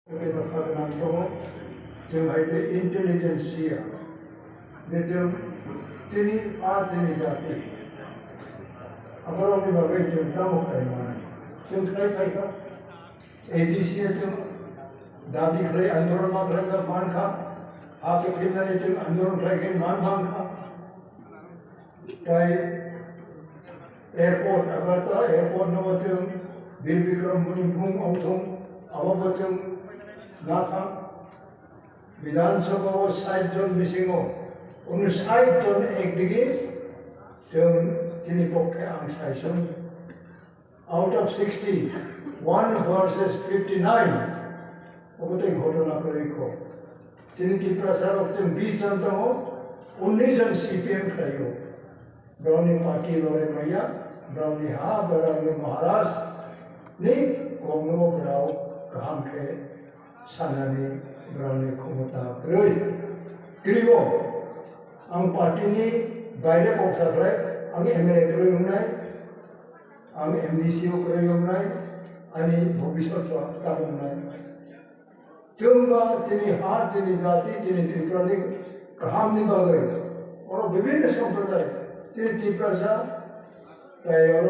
जों हायदे इंटेलिजेंसिया जों दिनै दिनै जाति आबारावनि बागै जों दामखाय माने जों खायफा एडीसी जों दाबी खालाय आंदोलन खालायगा मानखा हाबे फैनानै जों आंदोलन खालायगोन मानखा ताई एयरपोर्ट आबारता एयरपोर्ट नवा जों बिर बिक्रम मुनि बुं औथों आबाबो जों नाथा विधानसभा 60 जन मिसिङो 59 जन एकदिगे जों दिनै पक्षे आं सायसन आउट ऑफ 60 1 versus 59 अबतै घटना करेको दिनै त्रिपुरासाराव जों 20 जन दङ 19 जन सीपीएम खायो ब्राउनी पार्टी लड़ाई मैया ब्राउनी हा ब्राउनी महाराष्ट्र नि गंगो ब्राउ गाहाम के सानानि ब्राउनी क्षमता गै ग्रीबो आं पार्टीनि बायरे पक्षाफ्राय आं एमएलए गैयनाय आं एमडीसी गैयनाय आंनि भबिष्यत दाबुंनाय जोंबा दिनै हा दिनै जाति दिनै त्रिपुरानि गाहामनि बागै और विभिन्न संप्रदाय दिनै त्रिपुरासा और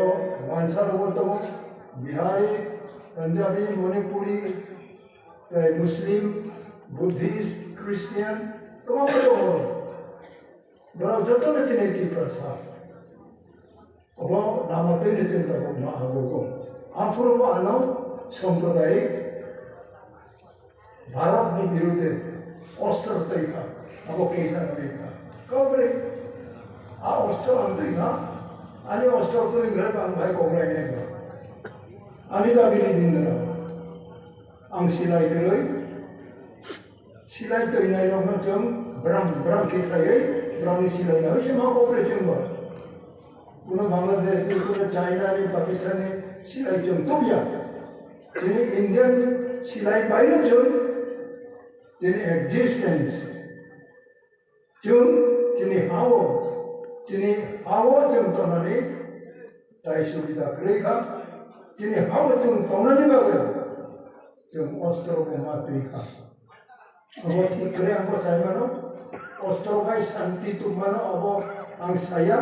मानसारावबो दङ बिहारी पंजाबी मणिपुरी मुस्लिम बुद्धिस्ट क्रिश्चियन गोबां दङ बेयाव जतने दिनै त्रिपुरासा अब नामाखैनो जों दाबो मा हागौ आफुरबो आनाव साम्प्रदायिक भारतनि बिरुद्धे अस्त्र तैखा अब केसा तैखा कबरे आ अस्त्र अंतैखा आनी अस्त्र तो घर आं भाई कमलायनाय आनी दाबिनि दिन आं सिलाय गै सिलाय दैनायावनो जों ब्राम केखायै ब्राउनी सिलायनायाव एसे मा कबरे जोंबो कुनो बांग्लादेश कुनो चाइना पाकिस्तानी सिलाय जों तोबिया दिनै इंडियन सिलाय बायनो जों दिनै एक्जिस्टेंस जों दिनै हावो जों तनानै दाय सुबिदा गैखा दिनै हावो जों तनानै बागै जों अस्त्रखौ मातैखा अब ठीक करे आंखौ सायमानो अस्त्रखाय शांति तुमानो अब आं साया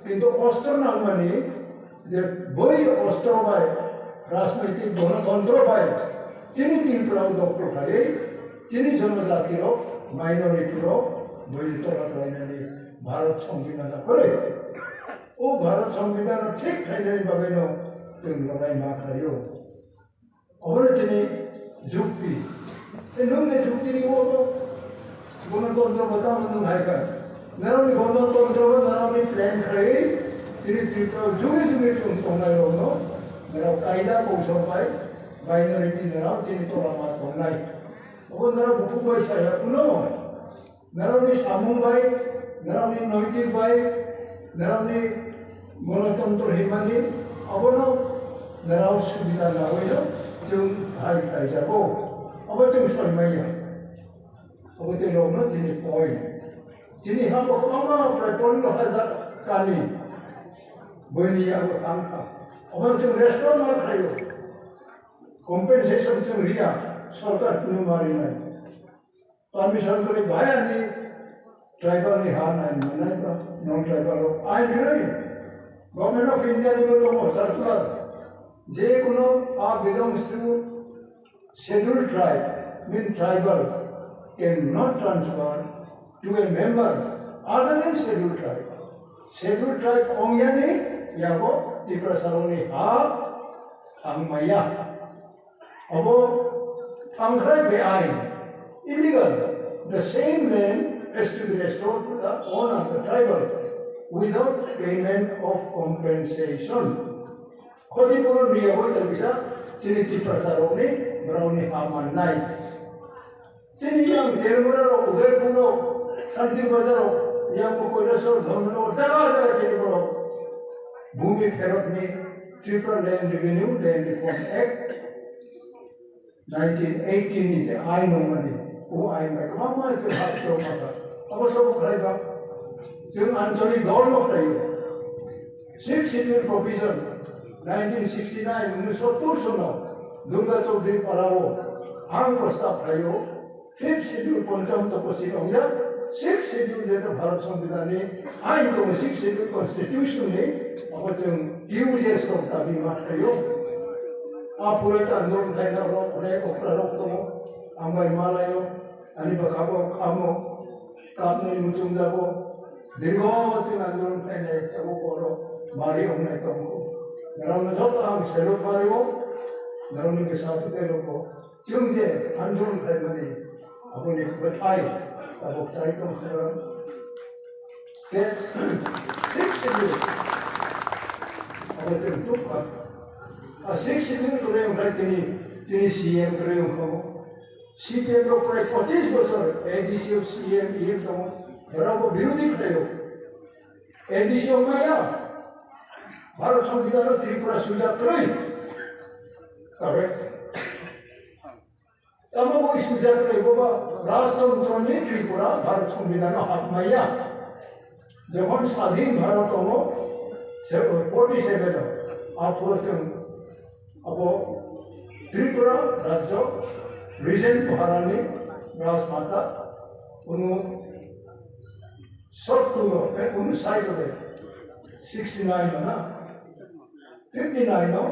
किन्तु अस्त्र नांगमानि जे बै अस्त्र बाय राजनैतिक गणतंत्र बाय दिनै त्रिपुराव दखलखायै दिनै जनजातियाव माइनरिटियाव बै तलायनानै भारत संविधान करे ओ भारत संविधान ठीक थायनायनि बागैनो जों लड़ाई मा खालायो अबले दिनै जुक्ति नोंनि जुक्तिनि गणतंत्र बताओ नों हायगोन नोंनि गणतंत्र नोंनि प्लेन खायै दिनै त्रिपुराव जुगे जों संनायावनो नों कायदा कौशल बाय माइनरिटी नों दिनै तलामा संनाय अब नों बुफुबाय साया कुनो नोंनि सामुं बाय नोंनि नैतिक बाय नोंनि गणतंत्र हिमानि अबनो नों सुबिदा नावैनो जों हाय खायजागौ अब जों सयमाया अब तेरावनो दिनै पॉइंट दिनै हाबो गोबां प्राय 15,000 कानि बैनियाबो आंखा अब जों रेस्टुरेन्ट मा खायो कम्पेनसेशन जों रिया सरकार कुनो मारिनाय परमिशन करे भायानि ट्राइबल हा नाय मोननाय बा नन ट्राइबल आइन गै गवर्नमेंट ऑफ इंडिया नि दङ सर्कुलर जे कुनो आ belongs to scheduled tribe mean tribal cannot transfer to a member other than scheduled tribe. Scheduled tribe ongyani yabo Tiprasaroni ha thangmaya. Abo thangkrai beain illegal. The same land has to be restored to the owner, the tribal, without payment of compensation. Khodipuran riyabo terbisa chini Tiprasaroni brownie Haman नाय दिनै आं देरमराव उदयपुराव शांति बाजाराव यां कोइलासर धर्मनगर जागा जेनेबराव भूमि फेरतनि Tripura land revenue land reform act 1918 नि आइन दंमोन ओ आइन बाय गोबां जों हाबथाव माथा अब सब खालायबा जों आन्चलिक गवर्नमेन्ट थायो 6 शेड्यूल प्रोविजन 1969 1970 सनाव दुर्गा चौधरी पाराव प्रस्ताव भयो 5th शेड्यूल पंचम सिकाउँदा 6th शेड्यूल भारत संविधान आइन 6th शेड्यूल कन्स्टिट्युसन अब जों टिउजेसको दाबी माथ्यो पुरै आन्दोलन खाइदारो अनेक अक्रारक दङ आंबाय मालायो अनि बखाबो खामो कामनि मुचुं जाबो दीर्घदिन आन्दोलन खाइनाय तब बर मारि हमनाय दङ नरावनो जत आं सेलुट मारियो नरावनि गोसाथ तेरको जों जे आन्दोलन खाइमाने अपने बथाय तब चाइ दङ के अब जों दुख 6th शेड्यूल करे ओमफ्राय दिनै CM करे ओंखाम CPM रो प्राय 25 बोसोर ADC CM EM दङ रावबो बिरोधी खायो ADC माया भारत संविधान त्रिपुरा सुजात्रै करेक्ट तब सुजात्रै बाबा राजतन्त्रनि त्रिपुरा भारत संविधान हातमाया जखन स्वाधीन भारत दङ 47 आफोर अब त्रिपुरा राज्य रिजेंट महारानी राजमाता उन्हों साइड 69 ना 59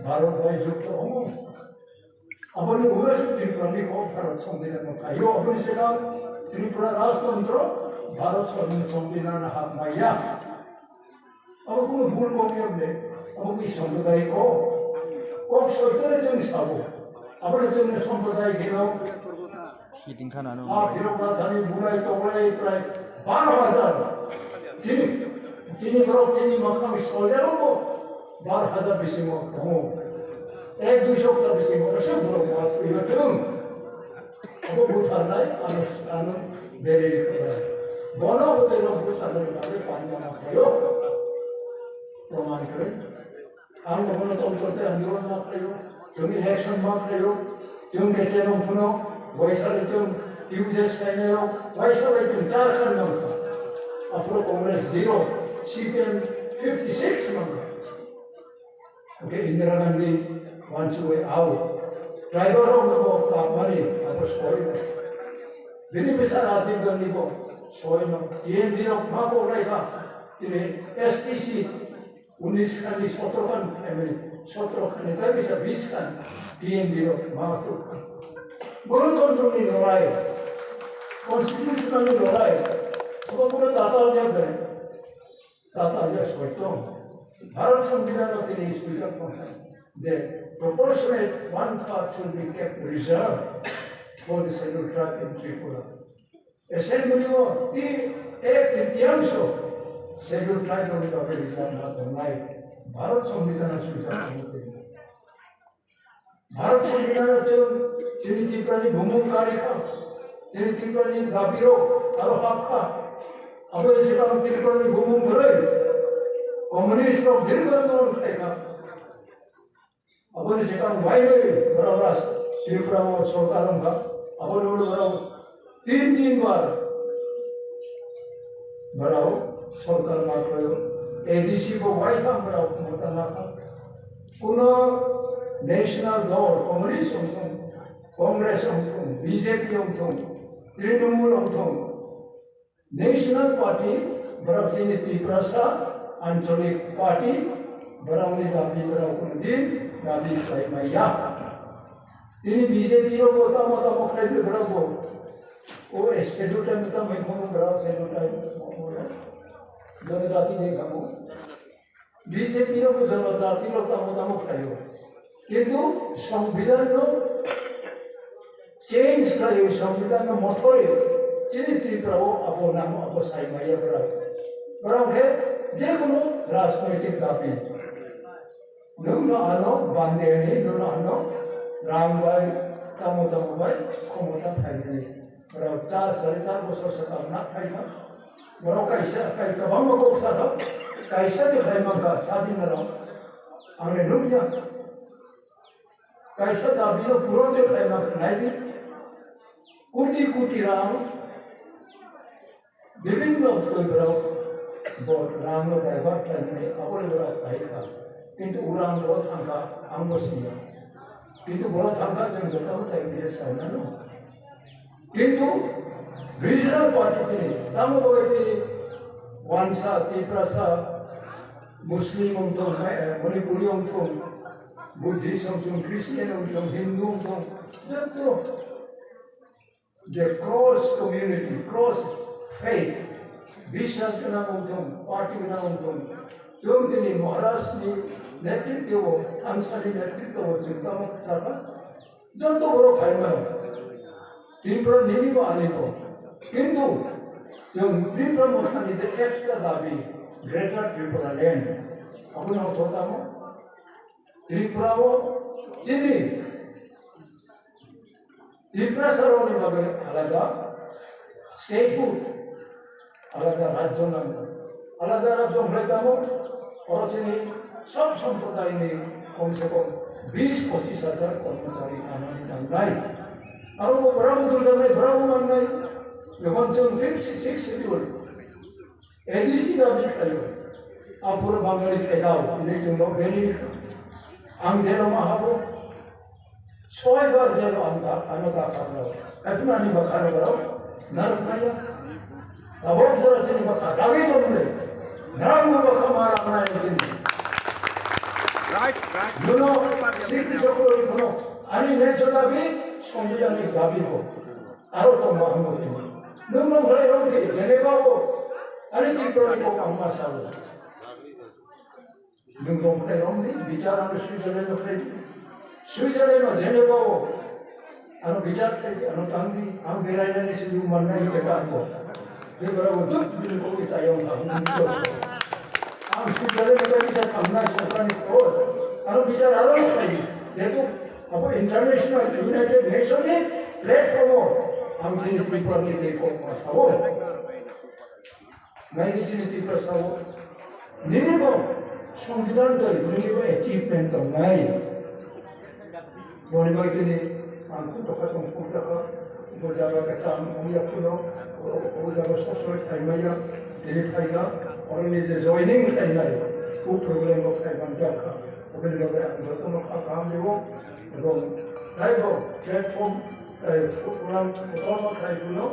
भारत भाई युक्त हो अब त्रिपुरा को भारत संविधान खायो अब त्रिपुरा राजतंत्र भारत संविधान हाथ माया अब को भूल कमी अब की समुदाय को कब सरकार जों साबो अब जों समुदाय गिराव बिरादानि बुलाय तबलाय प्राय 12,000 दिनै बरफ माखाम सल्जारावबो 12,000 बेसिम दङ 1-2 सप्ताह बेसिम एसे बरफ थैबोदों अब बुथारनाय आरो बेरेखा बना होटेलाव बुथारनाय बागै पानिया खायो प्रमाण करे आं गणतन्त्र आन्दोलन माखायो जों इलेक्शन माखायो जों गेजेराव फुनो वैशाली जों टिउजेस फाइनालाव वैशाली जों झारखंड मांखा आफ्रो कांग्रेस 0 CPM 56 मांखा okay Indira Gandhi wants to way out driver of the money atau soy jadi besar hati dan ibu soy no dia dia mampu mereka ini STC 19 kali 17 kan itu bisa 20 kan dia mampu gणतंत्र की लड़ाई constitutional लड़ाई तो पूरा ताताल सोचो भारत संविधान के speaker पहुंचा the proportionate 1/3 should be kept reserved for the scheduled tribe in Tripura. Assembly of the 1/3 scheduled tribe of the Reserve Bharat संविधान स्वीकार करते हैं भारत संविधान जो त्रिपुरानी भूमुकारिका त्रिपुरानी दाबिरो और हक्का अब इसे काम त्रिपुरानी भूमुम करे कम्युनिस्ट लोग दीर्घ आंदोलन करेगा अब इसे काम वाइडे बराबर त्रिपुरा में सरकारों का अब लोग बराबर 3 बार बराबर सरकार मात्र ADC को वाइड काम बराबर मोटा ना पुनः नेशनल दौर communist Congress BJP Trinamool national party बराबर त्रिपुरा आंचलिक पार्टी बराबर दाबी बराबर दिन दाबी मैया बीजेपी मोटा मोटा मखलाय बराबर वो शेड्यूल टाइम का मैखों बराबर शेड्यूल टाइम जनजाति ने खामो बीजेपी को जनजाति लोग मोटा मखलाय किंतु संविधान चेंज करो संविधान मथोरे चीनी त्रिपुरा अब नाम अब साइमाया बराबर है जेकुनु राजनैतिक दाबी नोंनो आनो बांदेनि नोंनो आनो रामबाय तामोतामबाय खमता थाइने बराबर 4-4.5 बोसोर सकामना थाइना बराबर कैसे गोबां बखसा कैसे देखाय मांगा सादिनाराव आंने नुया कैसे दाबी पूरा देखाय मांगा नायदि कोटि राम विभिन्न राम डाइवर्ट करने अपने बड़ा भाई किंतु उराम रो थांगा आंगो सिया কিন্তু বড় থাকা জন্য এমবিএস হয় না কিন্তু রিজনাল পার্টি তিনি তামো বগতি ওয়ানসা তিপ্রাসা মুসলিম অংথং মণিপুরি অংথং বুদ্ধিস্ট অংথং খ্রিস্টান অংথং হিন্দু অংথং যত যে ক্রস কমিউনিটি ক্রস ফেথ বিশ্বাস গোনাं অংথं पार्टी गोनां অংথं जों दिनै महाराजनि नेतृत्वआव थानसालि नेतृत्वआव जों तामुक जाबा যত বড় ফাইনাল ত্রিপুরা নিবিব আনিব কিন্তু जों ত্রিপুরা মস্তানি যে একটা দাবি গ্রেটার ত্রিপুরা ল্যান্ড আপনার হতাম ত্রিপুরাও যিনি ত্রিপুরা সরণি ভাবে আলাদা স্টেটহুড আলাদা রাজ্য নাম আলাদা রাজ্য হইতাম তিনি সব সম্প্রদায় নিয়ে কমসে কম 20-25 হাজার কর্মচারী আনানি নাই আর ব্রাহ্মণ দুর্গায় ব্রাহ্মণ নাই যখন जों 56 শিডিউল এডিসি দাবি খাইও আপুর বাঙালি ফেজাও এই জন্য বেনি আং যেন মাহাবো ছয়বার যেন আলাদা খাবো এখন আমি বাখানো করাও নারকায়া আবার যারা তিনি বাখা দাবি করলে নাম বাখা মারা আপনার একদিন কোনো শিক্ষি সকলের কোনো আনি ন্যায্য দাবি সংবিধানিক দাবি হোক আরো তো মহামতি নূন্য ঘরে রঙকে জেনে পাবো আনি কি প্রতি কাম্মা সাবো নূন্য ঘরে রঙে বিচার আমি সুইজারল্যান্ড জেনে পাবো আমি বিচার থেকে আমি কান্দি আমি বেড়াইলে শুধু মান্নাই দেখা আনবো যে বরাবর দুঃখ দিন কোকে চাই আমি সুইজারল্যান্ড বিচার কামনা সরকারি কোর্স আরো বিচার আরো চাই যেহেতু अब इंटरनेशनल यूनाइटेड नेशन ने प्लेटफॉर्म हम जिन ত্রিপুরা নিতে সাবো নাই जिन ত্রিপুরা সাবো নিনিব সংবিধান তৈরি নিনিব অ্যাচিভমেন্ট নাই বনিবাই তিনি আমকো টাকা কম টাকা বজাবা কাম উনিয়া কুনো বজাবা সসয় খাইমাইয়া তিনি খাইগা और নিজে জয়েনিং খাইনাই খুব প্রবলেম খাইবান জাকা ওবেন লগে যতন কাম দেব এবং তাই হোক প্ল্যাটফর্ম প্রোগ্রাম খাইগুলো